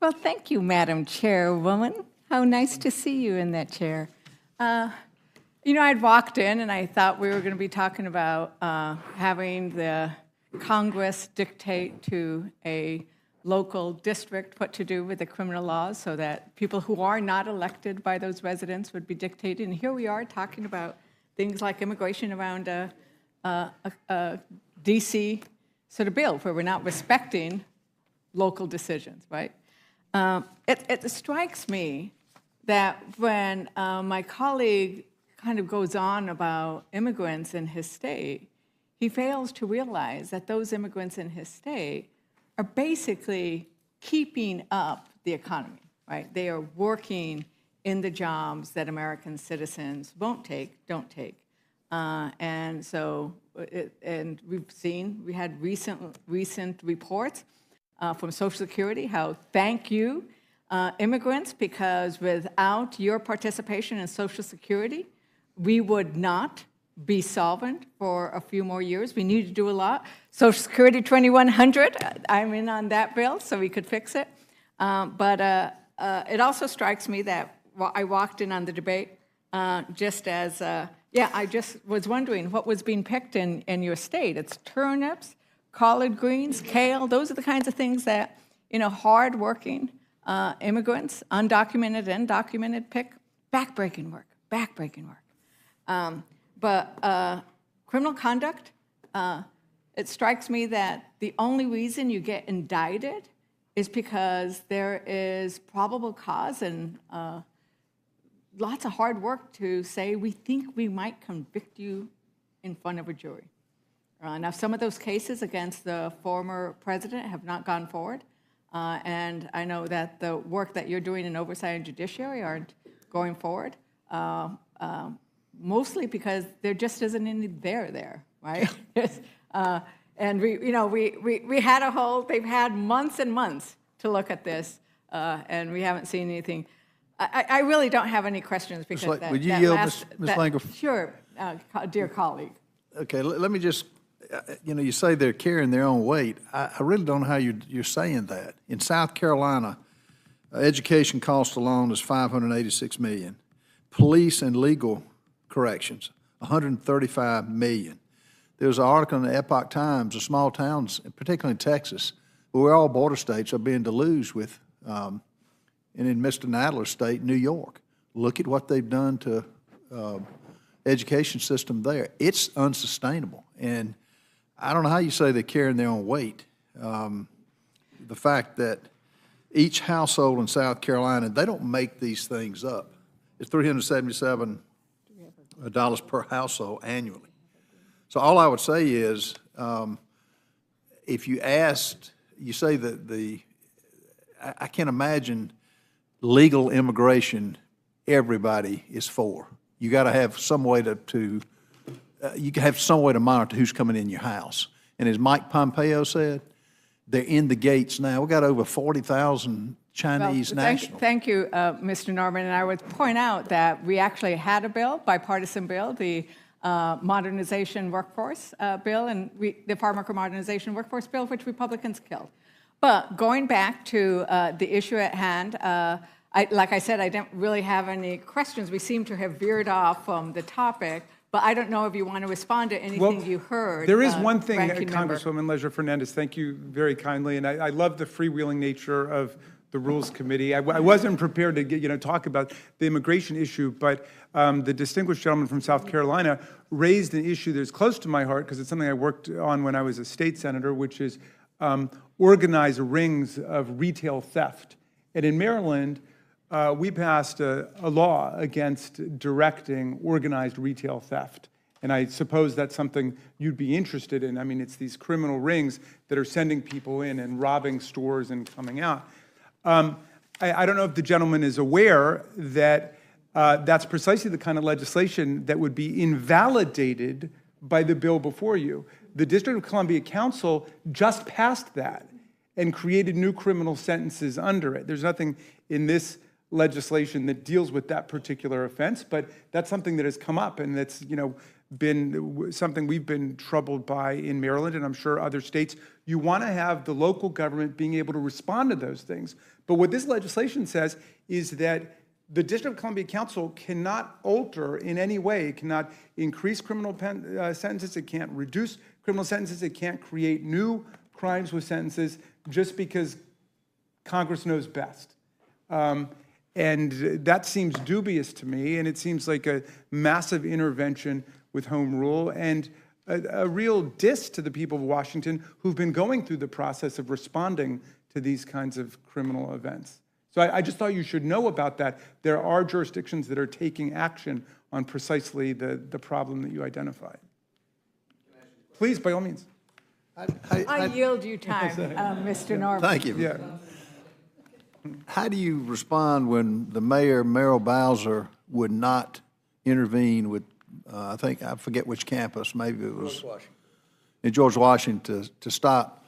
Well, thank you, Madam Chairwoman. How nice to see you in that chair. I'd walked in and I thought we were going to be talking about having the Congress dictate to a local district what to do with the criminal laws so that people who are not elected by those residents would be dictated. And here we are talking about things like immigration around a D.C. sort of bill where we're not respecting local decisions, right? It strikes me that when my colleague kind of goes on about immigrants in his state, he fails to realize that those immigrants in his state are basically keeping up the economy, right? They are working in the jobs that American citizens don't take. And we had recent reports from Social Security how thank you, immigrants, because without your participation in Social Security, we would not be solvent for a few more years. We need to do a lot. Social Security 2100, I'm in on that bill, so we could fix it. But it also strikes me that I walked in on the debate just as, I just was wondering what was being picked in your state. It's turnips, collard greens, kale. Those are the kinds of things that, hard-working immigrants, undocumented and documented, pick. Backbreaking work. But criminal conduct, it strikes me that the only reason you get indicted is because there is probable cause and lots of hard work to say we think we might convict you in front of a jury. Now, some of those cases against the former president have not gone forward, and I know that the work that you're doing in oversight and judiciary aren't going forward. Mostly because there just isn't any there, right? And we had they've had months and months to look at this, and we haven't seen anything. I really don't have any questions because would you yield, Ms. Leger? Sure, dear colleague. Okay, let me just, you say they're carrying their own weight. I really don't know how you're saying that. In South Carolina, education cost alone is $586 million. Police and legal corrections, $135 million. There was an article in the Epoch Times of small towns, particularly in Texas, where all border states are being deluged with, and in Mr. Nadler's state, New York. Look at what they've done to education system there. It's unsustainable. And I don't know how you say they're carrying their own weight. The fact that each household in South Carolina, they don't make these things up. It's $377 per household annually. So all I would say is, if you asked, you say that I can't imagine legal immigration everybody is for. You got to have some way to monitor who's coming in your house. And as Mike Pompeo said, they're in the gates now. We got over 40,000 Chinese nationals. Thank you, Mr. Norman. And I would point out that we actually had a bill, bipartisan bill, the modernization workforce bill, and the farm worker modernization workforce bill, which Republicans killed. But going back to the issue at hand, like I said, I didn't really have any questions. We seem to have veered off from the topic. But I don't know if you want to respond to anything you heard. There is one thing, Congresswoman Leger Fernandez, thank you very kindly, and I love the freewheeling nature of the Rules Committee. I wasn't prepared to talk about the immigration issue, but the distinguished gentleman from South Carolina raised an issue that's close to my heart because it's something I worked on when I was a state senator, which is organized rings of retail theft. And in Maryland, we passed a law against directing organized retail theft. And I suppose that's something you'd be interested in. I mean, it's these criminal rings that are sending people in and robbing stores and coming out. I don't know if the gentleman is aware that that's precisely the kind of legislation that would be invalidated by the bill before you. The District of Columbia Council just passed that and created new criminal sentences under it. There's nothing in this legislation that deals with that particular offense, but that's something that has come up, and that's been something we've been troubled by in Maryland, and I'm sure other states. You want to have the local government being able to respond to those things. But what this legislation says is that the District of Columbia Council cannot alter in any way. It cannot increase criminal sentences. It can't reduce criminal sentences. It can't create new crimes with sentences just because Congress knows best. And that seems dubious to me, and it seems like a massive intervention with home rule and a real diss to the people of Washington who've been going through the process of responding to these kinds of criminal events. So I just thought you should know about that. There are jurisdictions that are taking action on precisely the problem that you identified. Please, by all means. I yield you time, Mr. Norman. Thank you. Yeah. How do you respond when the mayor, Merrill Bowser, would not intervene with, I forget which campus, maybe it was in George Washington, to stop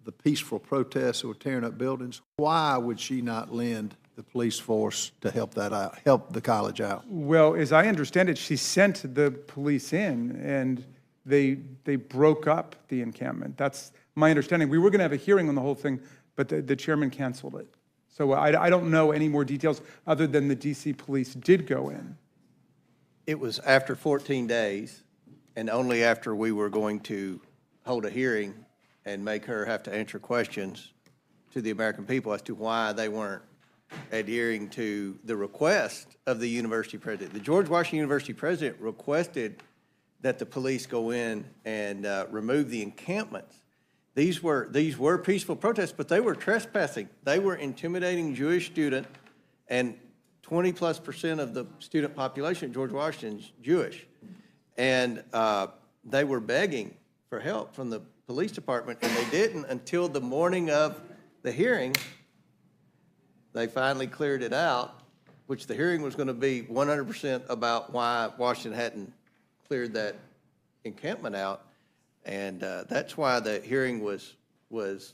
the peaceful protests that were tearing up buildings? Why would she not lend the police force to help that out, help the college out? Well, as I understand it, she sent the police in, and they broke up the encampment. That's my understanding. We were going to have a hearing on the whole thing, but the chairman canceled it. So I don't know any more details other than the D.C. police did go in. It was after 14 days, and only after we were going to hold a hearing and make her have to answer questions to the American people as to why they weren't adhering to the request of the university president. The George Washington University president requested that the police go in and remove the encampments. These were peaceful protests, but they were trespassing. They were intimidating Jewish students, and 20+% of the student population at George Washington is Jewish. And they were begging for help from the police department, and they didn't until the morning of the hearing. They finally cleared it out, which the hearing was going to be 100% about why Washington hadn't cleared that encampment out. And that's why the hearing was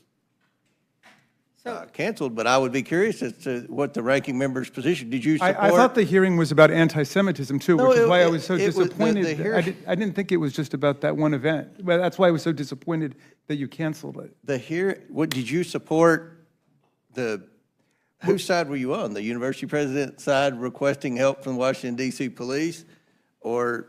canceled. But I would be curious as to what the ranking member's position. Did you support? I thought the hearing was about anti-Semitism too, No, which is why I was so disappointed. I I didn't think it was just about that one event. Well, that's why I was so disappointed that you canceled it. What did you support? Whose side were you on? The university president's side requesting help from Washington D.C. police, or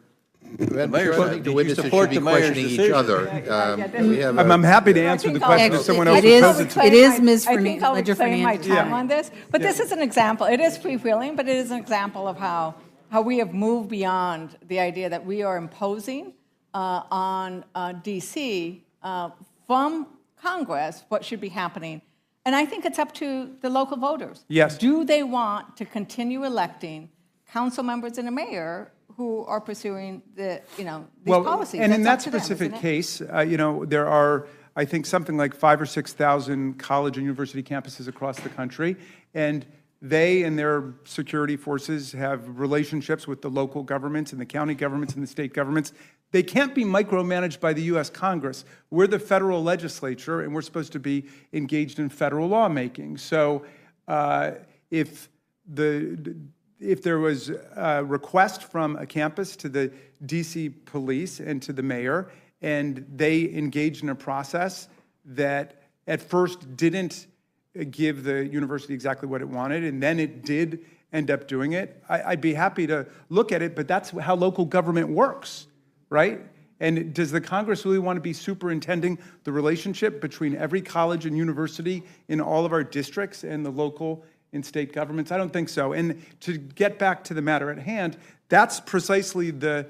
the mayor's I side? think the Did you witnesses support should be the mayor's questioning each decision? other. We have I'm happy to answer the question if someone else I think opposes I'll it. reclaim It is my- Ms. I think I'll Leger reclaim my Fernandez. time on this. But this is an example. It is freewheeling, but it is an example of how we have moved beyond the idea that we are imposing on D.C. From Congress what should be happening. And I think it's up to the local voters. Yes. Do they want to continue electing council members and a mayor who are pursuing these policies? And in that That's up to them, specific isn't it? case, there are, I think, something like 5,000 or 6,000 college and university campuses across the country, and they and their security forces have relationships with the local governments and the county governments and the state governments. They can't be micromanaged by the U.S. Congress. We're the federal legislature, and we're supposed to be engaged in federal lawmaking. So if there was a request from a campus to the D.C. police and to the mayor, and they engaged in a process that at first didn't give the university exactly what it wanted, and then it did end up doing it, I'd be happy to look at it, but that's how local government works, right? And does the Congress really want to be superintending the relationship between every college and university in all of our districts and the local and state governments? I don't think so. And to get back to the matter at hand, that's precisely the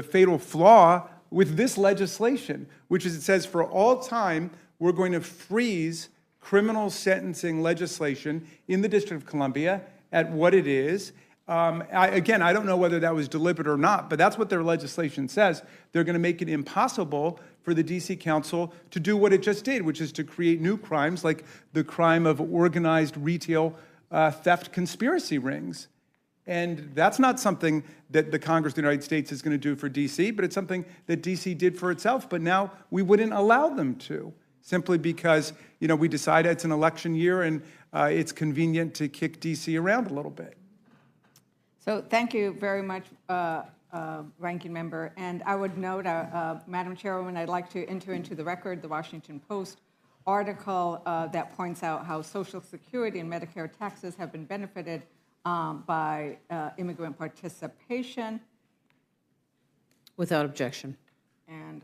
fatal flaw with this legislation, which is it says for all time, we're going to freeze criminal sentencing legislation in the District of Columbia at what it is. I don't know whether that was deliberate or not, but that's what their legislation says. They're going to make it impossible for the D.C. Council to do what it just did, which is to create new crimes like the crime of organized retail theft conspiracy rings. And that's not something that the Congress of the United States is going to do for D.C., but it's something that D.C. did for itself, but now we wouldn't allow them to, simply because we decide it's an election year and it's convenient to kick D.C. around a little bit. So thank you very much, Ranking Member. And I would note, Madam Chairwoman, I'd like to enter into the record the Washington Post article that points out how Social Security and Medicare taxes have been benefited by immigrant participation. Without objection. And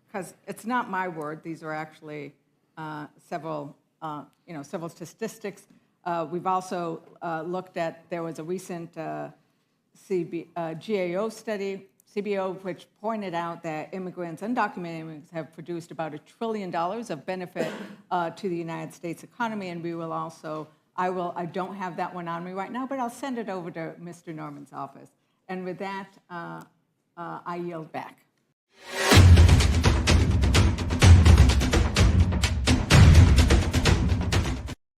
because it's not my word, these are actually several statistics. We've also looked at, there was a recent GAO study, CBO, which pointed out that immigrants, undocumented immigrants, have produced about $1 trillion of benefit to the United States economy, and we will also, I don't have that one on me right now, but I'll send it over to Mr. Norman's office. And with that, I yield back.